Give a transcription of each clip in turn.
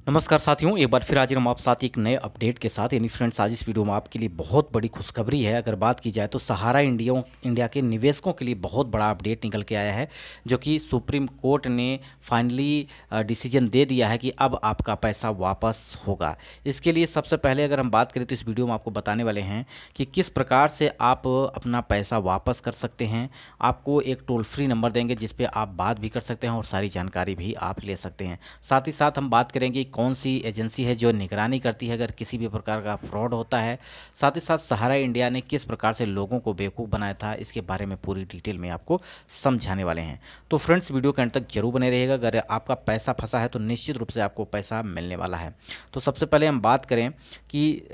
नमस्कार साथियों, एक बार फिर हाजिर हम आप साथ एक नए अपडेट के साथ। यानी फ्रेंड्स, आज इस वीडियो में आपके लिए बहुत बड़ी खुशखबरी है। अगर बात की जाए तो सहारा इंडिया के निवेशकों के लिए बहुत बड़ा अपडेट निकल के आया है, जो कि सुप्रीम कोर्ट ने फाइनली डिसीजन दे दिया है कि अब आपका पैसा वापस होगा। इसके लिए सबसे पहले अगर हम बात करें तो इस वीडियो में आपको बताने वाले हैं कि किस प्रकार से आप अपना पैसा वापस कर सकते हैं। आपको एक टोल फ्री नंबर देंगे जिस पे आप बात भी कर सकते हैं और सारी जानकारी भी आप ले सकते हैं। साथ ही साथ हम बात करेंगे कौन सी एजेंसी है जो निगरानी करती है अगर किसी भी प्रकार का फ्रॉड होता है। साथ ही साथ सहारा इंडिया ने किस प्रकार से लोगों को बेवकूफ़ बनाया था, इसके बारे में पूरी डिटेल में आपको समझाने वाले हैं। तो फ्रेंड्स, वीडियो के अंत तक जरूर बने रहिएगा। अगर आपका पैसा फंसा है तो निश्चित रूप से आपको पैसा मिलने वाला है। तो सबसे पहले हम बात करें कि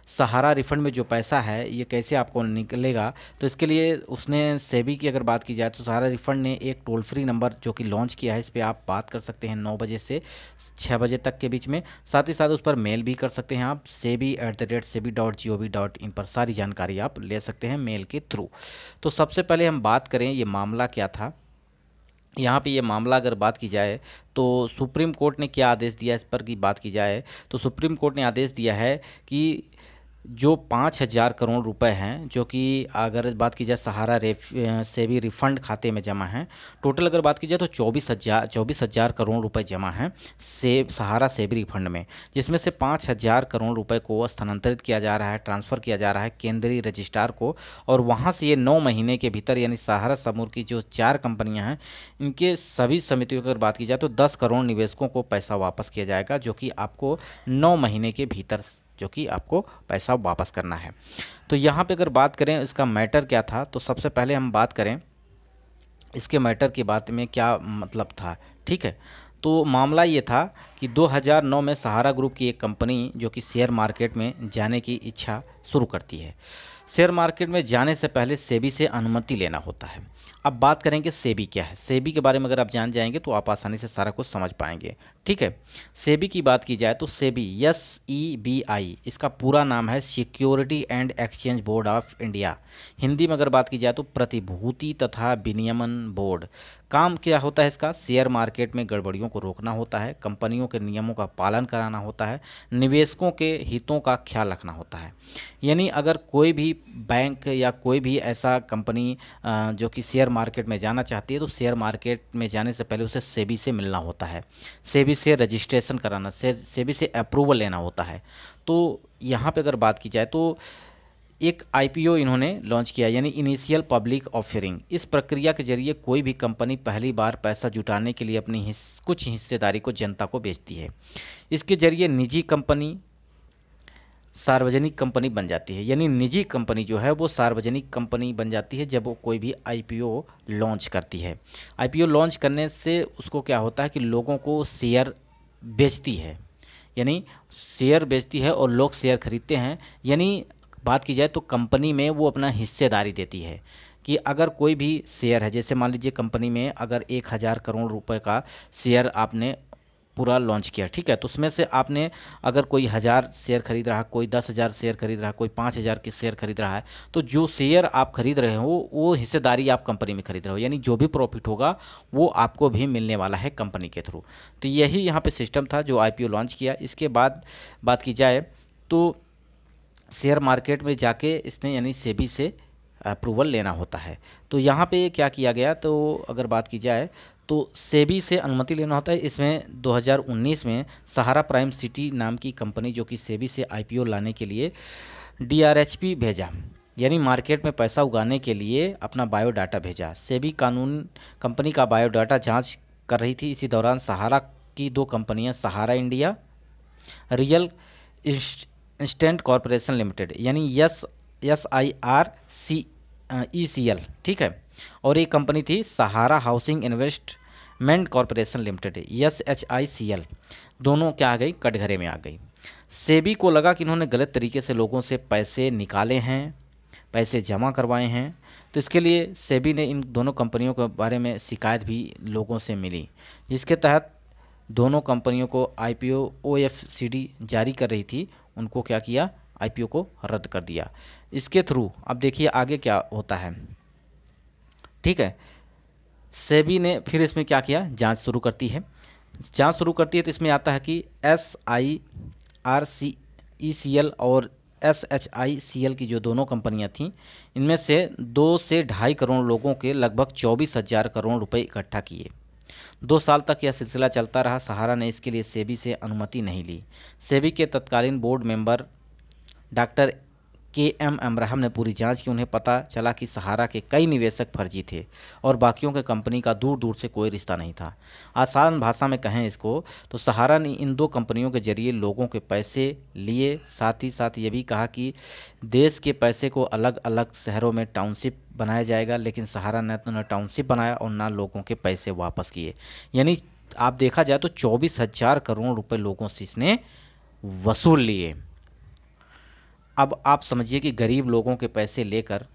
सहारा रिफंड में जो पैसा है ये कैसे आपको निकलेगा। तो इसके लिए उसने सेबी की अगर बात की जाए तो सहारा रिफंड ने एक टोल फ्री नंबर जो कि लॉन्च किया है। इस पर आप बात कर सकते हैं 9 बजे से 6 बजे तक के बीच में। साथ ही साथ उस पर मेल भी कर सकते हैं आप, sebi@sebi.gov.in पर सारी जानकारी आप ले सकते हैं मेल के थ्रू। तो सबसे पहले हम बात करें ये मामला क्या था। यहाँ पे ये मामला अगर बात की जाए तो सुप्रीम कोर्ट ने क्या आदेश दिया, इस पर की बात की जाए तो सुप्रीम कोर्ट ने आदेश दिया है कि जो 5,000 करोड़ रुपए हैं, जो कि अगर बात की जाए सहारा सेबी रिफंड खाते में जमा हैं, टोटल अगर बात की जाए तो 24,000 करोड़ रुपए जमा हैं सहारा सेबी रिफंड में, जिसमें से 5,000 करोड़ रुपए को स्थानांतरित किया जा रहा है, ट्रांसफ़र किया जा रहा है केंद्रीय रजिस्ट्रार को। और वहाँ से ये 9 महीने के भीतर, यानी सहारा समूह की जो 4 कंपनियाँ हैं, इनके सभी समितियों की अगर बात की जाए तो 10 करोड़ निवेशकों को पैसा वापस किया जाएगा, जो कि आपको 9 महीने के भीतर जो कि आपको पैसा वापस करना है। तो यहाँ पे अगर बात करें इसका मैटर क्या था, तो सबसे पहले हम बात करें इसके मैटर की बात में क्या मतलब था। ठीक है, तो मामला ये था कि 2009 में सहारा ग्रुप की एक कंपनी जो कि शेयर मार्केट में जाने की इच्छा शुरू करती है। शेयर मार्केट में जाने से पहले सेबी से अनुमति लेना होता है। अब बात करेंगे सेबी क्या है। सेबी के बारे में अगर आप जान जाएंगे तो आप आसानी से सारा कुछ समझ पाएंगे। ठीक है, सेबी की बात की जाए तो सेबी SEBI इसका पूरा नाम है security and exchange board of India. Hindi में अगर बात की जाए तो प्रतिभूति तथा विनियमन बोर्ड। काम क्या होता है इसका, शेयर मार्केट में गड़बड़ियों को रोकना होता है, कंपनियों के नियमों का पालन कराना होता है, निवेशकों के हितों का ख्याल रखना होता है। यानी अगर कोई भी बैंक या कोई भी ऐसा कंपनी जो कि शेयर मार्केट में जाना चाहती है तो शेयर मार्केट में जाने से पहले उसे सेबी से मिलना होता है, सेबी से रजिस्ट्रेशन कराना, सेबी से अप्रूवल लेना होता है। तो यहाँ पे अगर बात की जाए तो एक IPO इन्होंने लॉन्च किया, यानी इनिशियल पब्लिक ऑफरिंग। इस प्रक्रिया के जरिए कोई भी कंपनी पहली बार पैसा जुटाने के लिए अपनी कुछ हिस्सेदारी को जनता को बेचती है। इसके जरिए निजी कंपनी सार्वजनिक कंपनी बन जाती है, यानी निजी कंपनी जो है वो सार्वजनिक कंपनी बन जाती है जब वो कोई भी IPO लॉन्च करती है। IPO लॉन्च करने से उसको क्या होता है कि लोगों को शेयर बेचती है, यानी शेयर बेचती है और लोग शेयर खरीदते हैं। यानी बात की जाए तो कंपनी में वो अपना हिस्सेदारी देती है कि अगर कोई भी शेयर है, जैसे मान लीजिए कंपनी में अगर 1,000 करोड़ रुपए का शेयर आपने पूरा लॉन्च किया, ठीक है, तो उसमें से आपने अगर कोई 1,000 शेयर खरीद रहा है, कोई 10,000 शेयर खरीद रहा है, कोई 5,000 के शेयर खरीद रहा है, तो जो शेयर आप खरीद रहे हो वो हिस्सेदारी आप कंपनी में खरीद रहे हो, यानी जो भी प्रॉफिट होगा वो आपको भी मिलने वाला है कंपनी के थ्रू। तो यही यहाँ पे सिस्टम था जो IPO लॉन्च किया। इसके बाद बात की जाए तो शेयर मार्केट में जाके इसने यानी सेबी से अप्रूवल लेना होता है। तो यहाँ पे क्या किया गया, तो अगर बात की जाए तो सेबी से अनुमति लेना होता है। इसमें 2019 में सहारा प्राइम सिटी नाम की कंपनी जो कि सेबी से IPO लाने के लिए DRHP भेजा, यानी मार्केट में पैसा उगाने के लिए अपना बायोडाटा भेजा। सेबी कानून कंपनी का बायोडाटा जांच कर रही थी। इसी दौरान सहारा की 2 कंपनियां सहारा इंडिया रियल इंस्टेंट कॉरपोरेशन लिमिटेड, यानी SIRCEL, ठीक है, और एक कंपनी थी Sahara housing investment corporation limited, SHICL, दोनों क्या आ गई, कटघरे में आ गई। सेबी को लगा कि इन्होंने गलत तरीके से लोगों से पैसे निकाले हैं, पैसे जमा करवाए हैं। तो इसके लिए सेबी ने इन दोनों कंपनियों के बारे में शिकायत भी लोगों से मिली, जिसके तहत दोनों कंपनियों को IPO OFCD जारी कर रही थी, उनको क्या किया, IPO को रद्द कर दिया। इसके थ्रू अब देखिए आगे क्या होता है। ठीक है, सेबी ने फिर इसमें क्या किया, जांच शुरू करती है। जांच शुरू करती है तो इसमें आता है कि SIRCECL और SHICL की जो दोनों कंपनियां थीं, इनमें से 2 से 2.5 करोड़ लोगों के लगभग 24,000 करोड़ रुपए इकट्ठा किए। 2 साल तक यह सिलसिला चलता रहा। सहारा ने इसके लिए सेबी से अनुमति नहीं ली। सेबी के तत्कालीन board member doctor KM Abraham ने पूरी जांच की। उन्हें पता चला कि सहारा के कई निवेशक फर्जी थे और बाकियों के कंपनी का दूर दूर से कोई रिश्ता नहीं था। आसान भाषा में कहें इसको तो सहारा ने इन 2 कंपनियों के जरिए लोगों के पैसे लिए। साथ ही साथ ये भी कहा कि देश के पैसे को अलग अलग शहरों में टाउनशिप बनाया जाएगा, लेकिन सहारा ने तो न टाउनशिप बनाया और ना लोगों के पैसे वापस किए। यानी आप देखा जाए तो 24,000 करोड़ रुपए लोगों से इसने वसूल लिए। अब आप समझिए कि गरीब लोगों के पैसे लेकर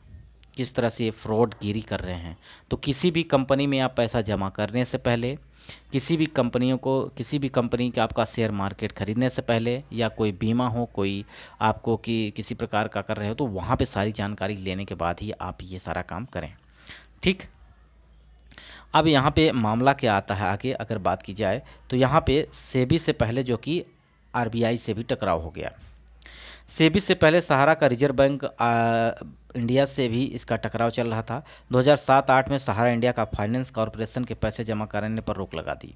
किस तरह से ये फ्रॉडगिरी कर रहे हैं। तो किसी भी कंपनी में आप पैसा जमा करने से पहले, किसी भी कंपनी का आपका शेयर मार्केट खरीदने से पहले, या कोई बीमा हो, कोई आपको कि किसी प्रकार का कर रहे हो, तो वहाँ पे सारी जानकारी लेने के बाद ही आप ये सारा काम करें। ठीक, अब यहाँ पे मामला क्या आता है आगे अगर बात की जाए तो यहाँ पे सेबी से पहले जो कि RBI से भी टकराव हो गया। सेबी से पहले सहारा का रिजर्व बैंक इंडिया से भी इसका टकराव चल रहा था। 2007-8 में सहारा इंडिया का फाइनेंस कॉरपोरेशन के पैसे जमा कराने पर रोक लगा दी।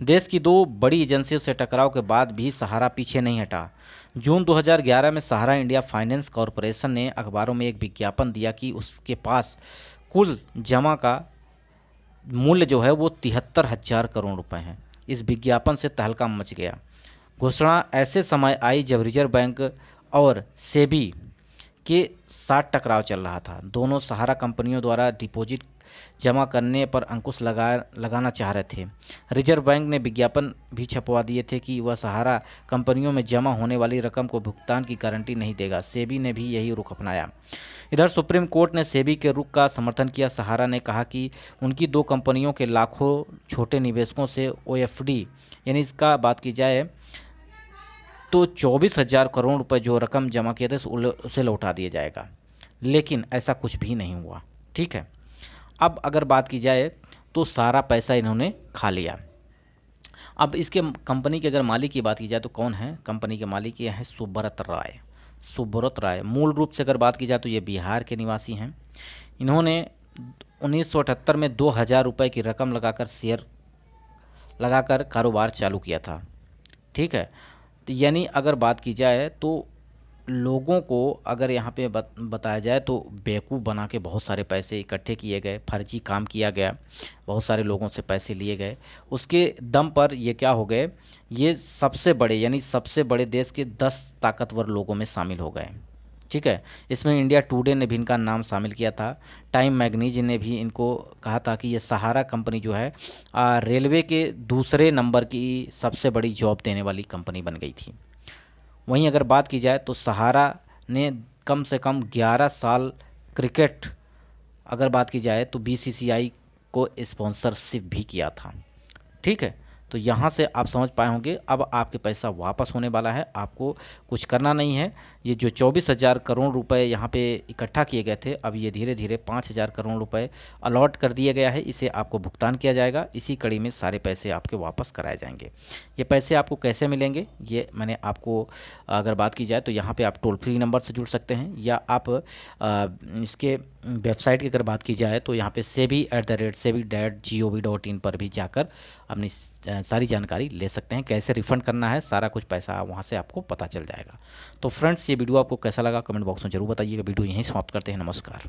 देश की 2 बड़ी एजेंसियों से टकराव के बाद भी सहारा पीछे नहीं हटा। जून 2011 में सहारा इंडिया फाइनेंस कॉरपोरेशन ने अखबारों में एक विज्ञापन दिया कि उसके पास कुल जमा का मूल्य जो है वो 73,000 करोड़ रुपए है। इस विज्ञापन से तहलका मच गया। घोषणा ऐसे समय आई जब रिजर्व बैंक और सेबी के साथ टकराव चल रहा था। दोनों सहारा कंपनियों द्वारा डिपॉजिट जमा करने पर अंकुश लगाना चाह रहे थे। रिजर्व बैंक ने विज्ञापन भी छपवा दिए थे कि वह सहारा कंपनियों में जमा होने वाली रकम को भुगतान की गारंटी नहीं देगा। सेबी ने भी यही रुख अपनाया। इधर सुप्रीम कोर्ट ने सेबी के रुख का समर्थन किया। सहारा ने कहा कि उनकी 2 कंपनियों के लाखों छोटे निवेशकों से OFD यानी इसका बात की जाए तो 24,000 करोड़ रुपए जो रकम जमा किए थे उसे लौटा दिया जाएगा, लेकिन ऐसा कुछ भी नहीं हुआ। ठीक है, अब अगर बात की जाए तो सारा पैसा इन्होंने खा लिया। अब इसके कंपनी के अगर मालिक की बात की जाए तो कौन है कंपनी के मालिक? ये है सुब्रत राय। मूल रूप से अगर बात की जाए तो ये बिहार के निवासी हैं। इन्होंने 1978 में 2,000 रुपये की रकम लगाकर शेयर लगाकर कारोबार चालू किया था। ठीक है, तो यानी अगर बात की जाए तो लोगों को अगर यहाँ पे बताया जाए तो बेवकूफ़ बना के बहुत सारे पैसे इकट्ठे किए गए, फर्जी काम किया गया, बहुत सारे लोगों से पैसे लिए गए। उसके दम पर ये क्या हो गए, ये सबसे बड़े देश के 10 ताकतवर लोगों में शामिल हो गए। ठीक है, इसमें इंडिया टुडे ने भी इनका नाम शामिल किया था। टाइम मैगजीन ने भी इनको कहा था कि ये सहारा कंपनी जो है रेलवे के दूसरे नंबर की सबसे बड़ी जॉब देने वाली कंपनी बन गई थी। वहीं अगर बात की जाए तो सहारा ने कम से कम 11 साल क्रिकेट अगर बात की जाए तो BCCI को स्पॉन्सरशिप भी किया था। ठीक है, तो यहाँ से आप समझ पाए होंगे अब आपके पैसा वापस होने वाला है, आपको कुछ करना नहीं है। ये जो 24,000 करोड़ रुपए यहाँ पे इकट्ठा किए गए थे, अब ये धीरे धीरे 5,000 करोड़ रुपए अलॉट कर दिया गया है, इसे आपको भुगतान किया जाएगा। इसी कड़ी में सारे पैसे आपके वापस कराए जाएंगे। ये पैसे आपको कैसे मिलेंगे ये मैंने आपको अगर बात की जाए तो यहाँ पर आप टोल फ्री नंबर से जुड़ सकते हैं, या आप इसके वेबसाइट की अगर बात की जाए तो यहाँ पे sebi@sebi.gov.in पर भी जाकर अपनी सारी जानकारी ले सकते हैं। कैसे रिफ़ंड करना है सारा कुछ पैसा वहाँ से आपको पता चल जाएगा। तो फ्रेंड्स, ये वीडियो आपको कैसा लगा कमेंट बॉक्स में जरूर बताइएगा। वीडियो यहीं समाप्त करते हैं। नमस्कार।